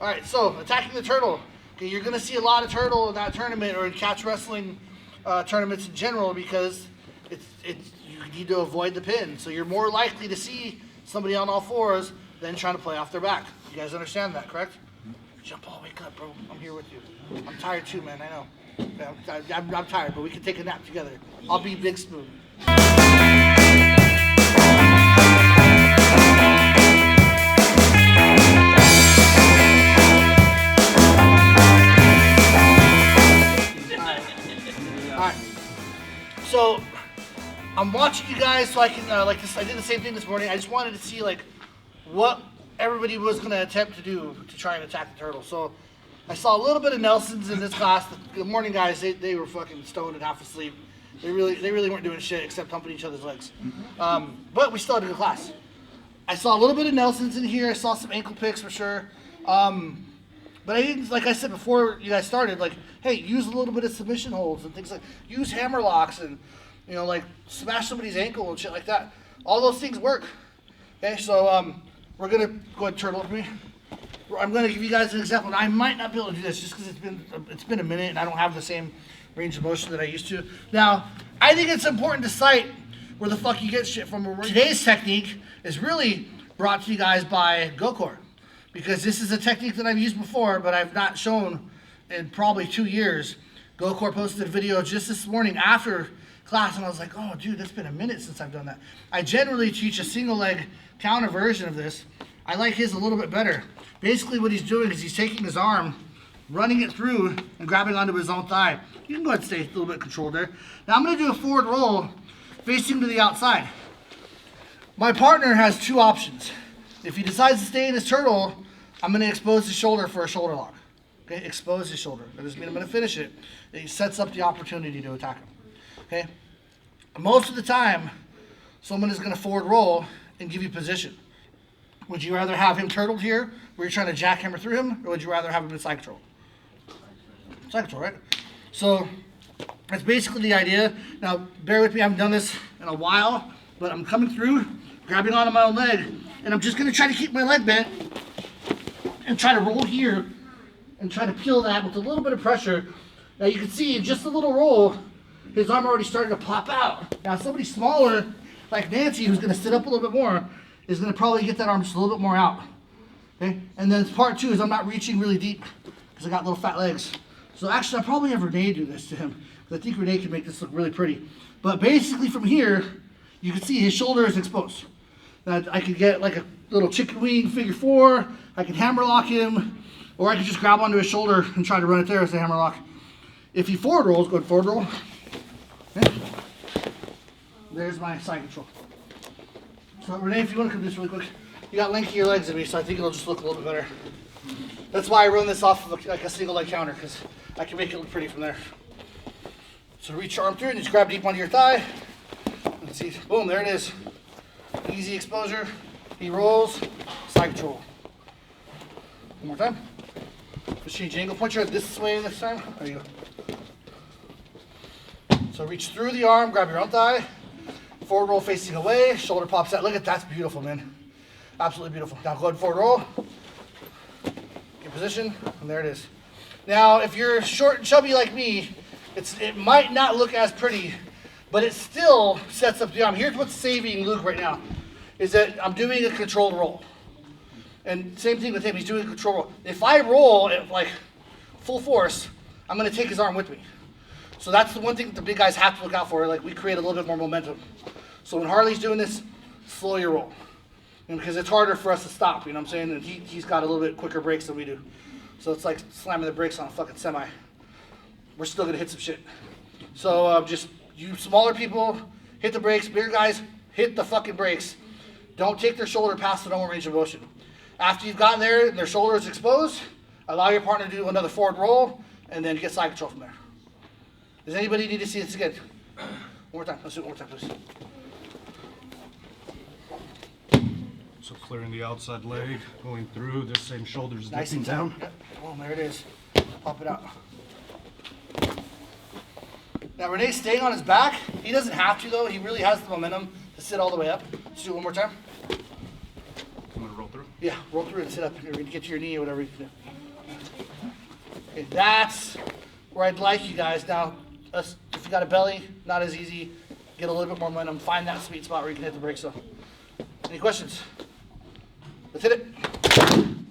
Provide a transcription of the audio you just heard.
All right, so attacking the turtle. Okay, you're gonna see a lot of turtle in that tournament or in catch wrestling tournaments in general because you need to avoid the pin. So you're more likely to see somebody on all fours than trying to play off their back. You guys understand that, correct? Jump all, wake up, bro. I'm here with you. I'm tired too, man. I know. I'm tired, but we can take a nap together. I'll be Big Spoon. Alright. So I'm watching you guys so I can like this. I did the same thing this morning. I just wanted to see like what everybody was going to attempt to do to try and attack the turtle. So I saw a little bit of Nelson's in this class. The morning guys, they were fucking stoned and half asleep. They really weren't doing shit except humping each other's legs. But we still had a good class. I saw a little bit of Nelson's in here. I saw some ankle picks for sure. But I didn't, like I said before you guys started, like, hey, use a little bit of submission holds and things like, use hammer locks and, you know, like smash somebody's ankle and shit like that. All those things work. Okay, so we're gonna go ahead and turtle with me. I'm gonna give you guys an example. Now, I might not be able to do this just because it's been a minute and I don't have the same range of motion that I used to. Now, I think it's important to cite where the fuck you get shit from. Today's technique is really brought to you guys by Gokor, because this is a technique that I've used before, but I've not shown in probably 2 years. Gokor posted a video just this morning after class, and I was like, oh, dude, it's been a minute since I've done that. I generally teach a single leg counter version of this. I like his a little bit better. Basically what he's doing is he's taking his arm, running it through, and grabbing onto his own thigh. You can go ahead and stay a little bit controlled there. Now I'm gonna do a forward roll facing to the outside. My partner has two options. If he decides to stay in his turtle, I'm gonna expose his shoulder for a shoulder lock. Okay, expose his shoulder. That doesn't mean I'm gonna finish it. It sets up the opportunity to attack him. Okay? Most of the time, someone is gonna forward roll and give you position. Would you rather have him turtled here, where you're trying to jackhammer through him, or would you rather have him in side control? Side control, right? So that's basically the idea. Now, bear with me, I haven't done this in a while, but I'm coming through, grabbing onto my own leg, and I'm just gonna try to keep my leg bent and try to roll here and try to peel that with a little bit of pressure. Now you can see just a little roll, his arm already started to pop out. Now somebody smaller, like Nancy, who's gonna sit up a little bit more, is gonna probably get that arm just a little bit more out. Okay? And then part two is I'm not reaching really deep because I got little fat legs. So actually, I'll probably have Renee do this to him, because I think Renee can make this look really pretty. But basically from here, you can see his shoulder is exposed. Now, I could get like a little chicken wing figure four, I could hammer lock him, or I could just grab onto his shoulder and try to run it there as a hammer lock. If he forward rolls, go ahead, forward roll. Okay. There's my side control. So Renee, if you want to come do this really quick, you got lankier legs than me, so I think it'll just look a little bit better. That's why I run this off of like a single leg counter, because I can make it look pretty from there. So reach your arm through and just grab deep onto your thigh. Let's see, boom, there it is. Easy exposure. He rolls, side control. One more time. Just change angle. Point your head this way this time. There you go. So reach through the arm, grab your own thigh. Forward roll facing away, shoulder pops out. Look at that's beautiful, man. Absolutely beautiful. Now go ahead, forward roll. Get position, and there it is. Now, if you're short and chubby like me, it might not look as pretty, but it still sets up the arm. Here's what's saving Luke right now, is that I'm doing a controlled roll. And same thing with him, he's doing a control roll. If I roll at like full force, I'm gonna take his arm with me. So that's the one thing that the big guys have to look out for, like we create a little bit more momentum. So when Harley's doing this, slow your roll. Because it's harder for us to stop, you know what I'm saying? And he's got a little bit quicker brakes than we do. So it's like slamming the brakes on a fucking semi. We're still gonna hit some shit. So just, you smaller people, hit the brakes. Bigger guys, hit the fucking brakes. Don't take their shoulder past the normal range of motion. After you've gotten there and their shoulder is exposed, allow your partner to do another forward roll, and then get side control from there. Does anybody need to see this again? One more time, let's do it one more time, please. So clearing the outside leg, going through, this same shoulder's Nice dipping down. Yep. Boom, there it is. Pop it out. Now Renee's staying on his back. He doesn't have to though. He really has the momentum to sit all the way up. Let's do it one more time. I'm gonna roll through. Yeah, roll through and sit up. You're gonna get to your knee or whatever you can do. Okay, that's where I'd like you guys. Now, if you got a belly, not as easy. Get a little bit more momentum. Find that sweet spot where you can hit the brakes. So, any questions? Let's hit it.